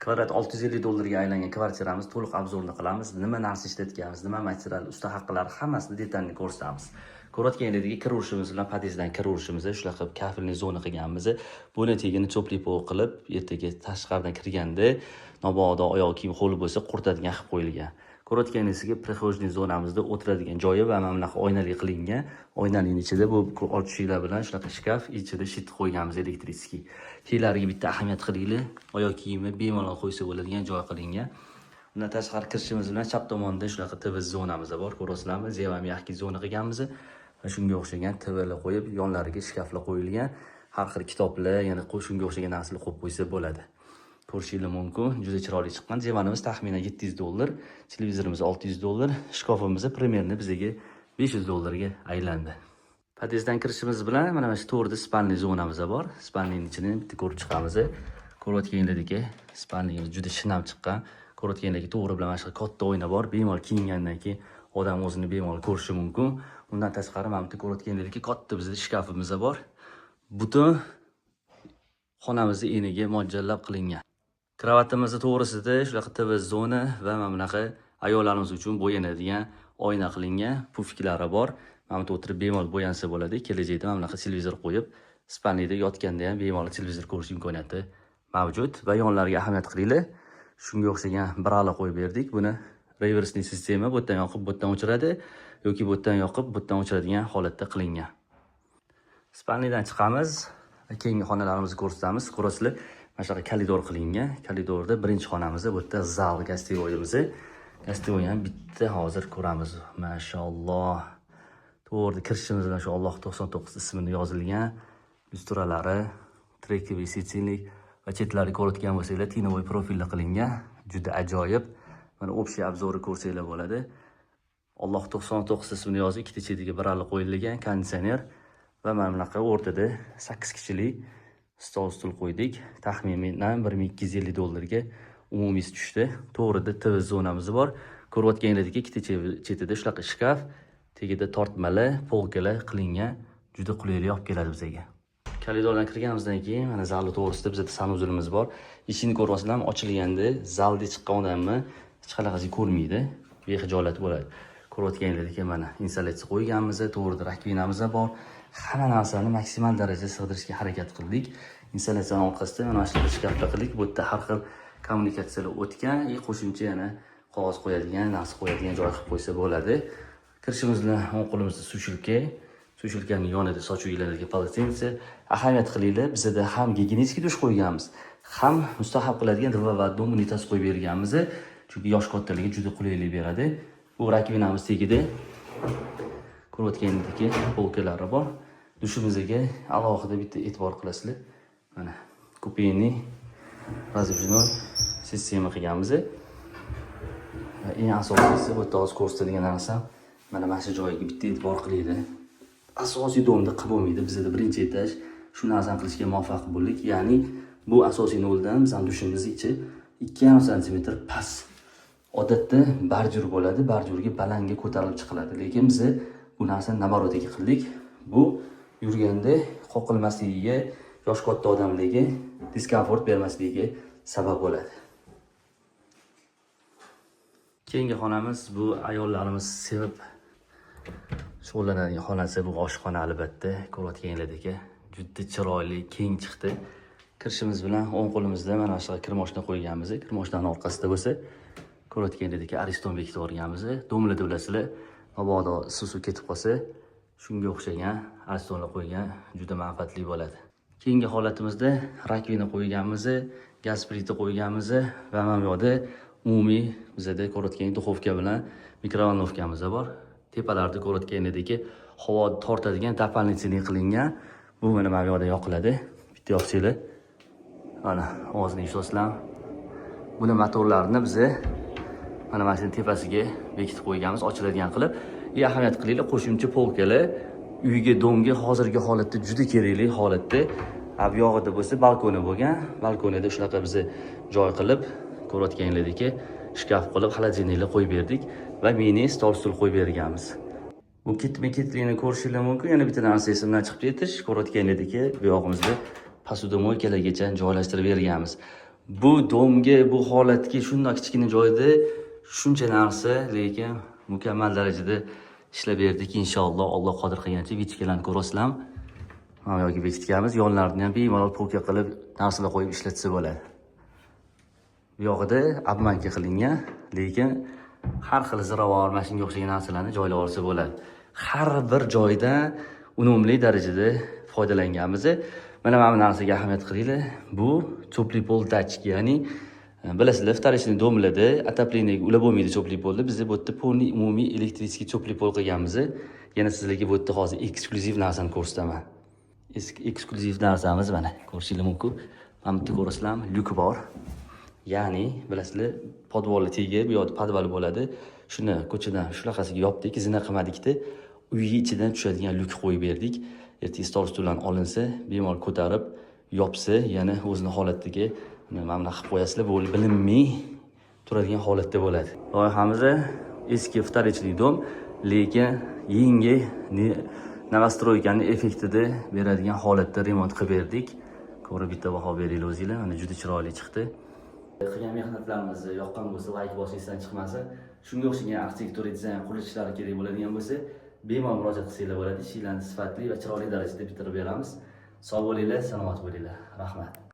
kvadrat $650 ga aylangan kvartiramiz to'liq obzorni qilamiz. Nima narsa ishlatganmiz, nima material, usta haqqilari hammasini detalni ko'rsatamiz. Ko'rayotganingizga kiruvishimiz bilan podyezddan kiruvishimiz, shunaqa kafilni zona qilganmiz. Buni tegini cho'plik pol qilib, ertaga tashqaridan kirganda mabodo oyoq kiyim ho'l bo'lsa quritadigan qilib qo'yilgan. Ko'rayotganingizga prixojniy zonamizda o'tiradigan joyi va mana bunaqa oynali qilingan. Oynaning ichida bu ochishlar bilan shunaqa shkaf, ichida shit qo'yganmiz elektriskiy. Keylariga bitta ahamiyat qilaylik. Oyoq kiyimni bemalol qo'ysa bo'ladigan joy qilingan. Undan tashqari kirishimiz bilan chap tomonda shunaqa TV zonamiz bor. Ko'rasizlarmi? Zevam yaxki zona qilganmiz. Va shunga o'xshagan TVlar qo'yib, yonlariga shkaflar qo'yilgan. Har xil kitoblar, yana shunga o'xshagan narsalar qo'yib qo'ysa bo'ladi. Ko'rishingiz mumkin. Juda chiroyli chiqqan. Divanimiz taxminan $700, televizorimiz $600, shkafimiz primerni bizga $500 ga aylandi. Podyezddan kirishimiz bilan mana shu to'g'rida spalniy zonamiz bor. Spalning ichini bitta ko'rib chiqamiz. Ko'rayotganingizga spalniyimiz juda shinam chiqqan. Ko'rayotganingizga to'g'ri bilan mana shu katta oyna bor. Bemalol kiyingandan keyin odam o'zini bemalol ko'rishi mumkin. Undan tashqari mana bu ko'rayotganingizga katta bizning shkafimiz bor. Butun xonamizning eniga mo'ljallab qilingan. Kravatimizni to'g'risida shunaqa TV zona va mana bunaqa ayollarimiz uchun bo'yanadigan oyna qilingan, pufiklari bor. Mana bu o'tirib bemalol bo'yansa bo'ladi. Kelajakda mana bunaqa televizor qo'yib, spalniyda yotganda ham bemalol televizor ko'rish imkoniyati mavjud va yonlariga ahamiyat qilaylik. Shunga o'xshagan brala qo'yib berdik. Buni reversing sistema bu yerdan yoqib, bu yerdan o'chiradi yoki bu yerdan yoqib, bu yerdan o'chiradigan holatda qilingan. Spalniydan chiqamiz. Keyingi xonalarimizni ko'rsatamiz. Ko'rasizlar, mana shunaqa koridor qilingan. Koridorda birinchi xonamiz, bu yerda zal gastevoyimiz. Gastevoy ham bitta hozir ko'ramiz. Mashalloh. To'g'ri kirishimiz bilan shu Alloh 99 ismini yozilgan. Lustralari, trekiviy sitsinlik va chetlari ko'rayotgan bo'lsanglar, tinovoy profilda qilingan. Juda ajoyib. Mana общий obzori ko'rsanglar bo'ladi. Alloh 99 ismini yozib, ikkita chetiga birali qo'yilgan konditsioner va mana bunaqa o'rtada 8 kishilik stol qo'ydik. Taxminan $1250 ga umumiy tushdi. To'g'rida TV zonamiz bor. Ko'rayotganingizga ikkita chetida shunaqa shkaf, tagida tortmalar, polkalar qilingan. Juda qulaylik olib keladi bizga. Koridordan kirganimizdan keyin mana zalni to'g'risida bizda sanuzilimiz bor. Ishini ko'rasizlarmi, ochilganda zalda chiqqan odamni hech qanaqasi ko'rmaydi, bexijolat bo'ladi. Ko'rayotganingizga mana installyatsiya qo'yganmiz, to'g'rida rakvinamiz bor. Hamma narsani maksimal darajada sig'dirishga harakat qildik. Installyatsiyaning orqasida mana shu shkaflar qildik. Bu yerda har xil kommunikatsiyalar o'tgan, qo'shimcha yana qog'oz qo'yadigan, narsa qo'yadigan joy qilib qo'ysa bo'ladi. Kirishimiz bilan o'ng qo'limizda sushilkaning yonida sochuv ilarga polotsense. Ahamiyat qilaylik, bizda ham gigiyenический dush qo'yganmiz, ham mustahab qiladigan dvovodniy unitas qo'yib berganmiz. Chunki yosh kattaligi juda qulaylik beradi. Bu rakvinamiz tegida ko'rayotganingizga polkalari bor. Dushimizga alohida bitta e'tibor qilasizlar. Mana kupeyni razbinoy sistema qilganmiz. Va eng asosiysi bu yerda hozir ko'rsatilgan narsa mana shu joyiga bitta e'tibor qilaylik. Asosiy domda qilib bo'lmaydi. Bizda birinchi etaj shu narsani qilishga muvaffaq bo'ldik. Ya'ni bu asosiy noldan bizning dushimizning ichi 2,5 cm past. Odatda barjur bo'ladi, barjurga balandga ko'tarilib chiqiladi. Lekin biz bu narsani nabarotiga qildik. Bu yurganda qoqilmasligiga, yosh katta odamlarga diskomfort bermasligiga sabab bo'ladi. Keyingi xonamiz bu ayollarimiz sevib shug'ullanadigan xonasi, bu oshxona albatta. Ko'rayotganinglardek juda chiroyli, keng chiqdi. Kirishimiz bilan o'ng qo'limizda mana shu kirmoshna qo'yganmiz. Kirmoshnaning orqasida bo'lsa, ko'rayotganinglardek ariston bekitib yuborganmiz. Domlarda bilasizlar, mabodo suv ketib qolsa, shunga o'xshagan aristonlar qo'ygan juda manfaatli bo'ladi. Keyingi holatimizda rakvina qo'yganmiz, gaz plita qo'yganmiz va mana bu yerda umumiy bizda ko'rayotgan duxovka bilan mikrovolnovkamiz bor. Tepalarida ko'rayotganinglardek havo tortadigan doполнительный qilingan. Bu mana bu yerda yoqiladi. Bitta yoqsanglar. Mana ovozini eshitasizlar. Buni motorlarini biz mana mashina tepasiga bekitib qo'yganmiz, ochiladigan qilib. Ahamiyat qilaylik, qo'shimcha polkalar uyga, domga hozirgi holatda juda kerakli holatda. Bu yog'ida bo'lsa balkoni bo'lgan. Balkonida shunaqa biz joy qilib ko'rayotganinglardek shkaf qilib xolodilniklar qo'yib berdik va mini stol qo'yib berganmiz. Bu ketma-ketlikni ko'rishingiz mumkin. Yana bitta narsa esimdan chiqib ketish, ko'rayotganinglardek bu yog'imizda posudomoykalargacha joylashtirib berganmiz. Bu domga, bu holatga shunday kichkina joyda shuncha narsa, lekin mukammal darajada ishlab berdik inshaalloh. Alloh qodir qilgancha vitikalarni ko'rasizlar. Mana yoki vitikamiz yonlarini ham bemalol polka qilib narsalar qo'yib ishlatsa bo'ladi. Bu yog'ida obmanka qilingan, lekin har xil ziravor, mashinaga o'xshagan narsalarni joylab olsa bo'ladi. Har bir joyda unumli darajada foydalanganmiz. Mana bu narsaga ahamiyat qilinglar. Bu cho'pli pol dachka, ya'ni bilasizlar, вторичный domlarda отоплениyaga ulab bo'lmaydi cho'pli polni. Biz bu yerda polni umumiy elektrический cho'pli pol qilganmiz. Yana sizlarga bu yerda hozir eksklyuziv narsani ko'rsataman. Eksklyuziv narsamiz mana ko'rishingiz mumkin. Mana bu yerda ko'rasizlarmi? Lyuk bor. Ya'ni bilasizlar, podvolni tegi, bu yoqda podval bo'ladi. Shuni ko'chadan shunaqasiga yopdik, zina qilmadikda. Uyga ichidan tushadigan lyuk qo'yib berdik. Ertaga stol stullarni olinsa, bemalol ko'tarib, yopsa, yana o'zining holatiga mana bunaqa qilib qo'yasizlar, bu bilinmay turadigan holatda bo'ladi. Loyihamiz eski вторичный dom, lekin yangi новостройкаning effektida beradigan holatda remont qilib berdik. Ko'rib bitta baho beringlar o'zingizlar. Mana juda chiroyli chiqdi. Qilgan mehnatlarimiz yoqqan bo'lsa, like bosingizdan chiqmasa, shunga o'xshagan arxitektura dizayn qurilishlari kerak bo'ladigan bo'lsa, bemalol murojaat qilsanglar bo'ladi. Ishlarni sifatli va chiroyli darajada bitirib beramiz. Sog' bo'linglar, salomat bo'linglar. Rahmat.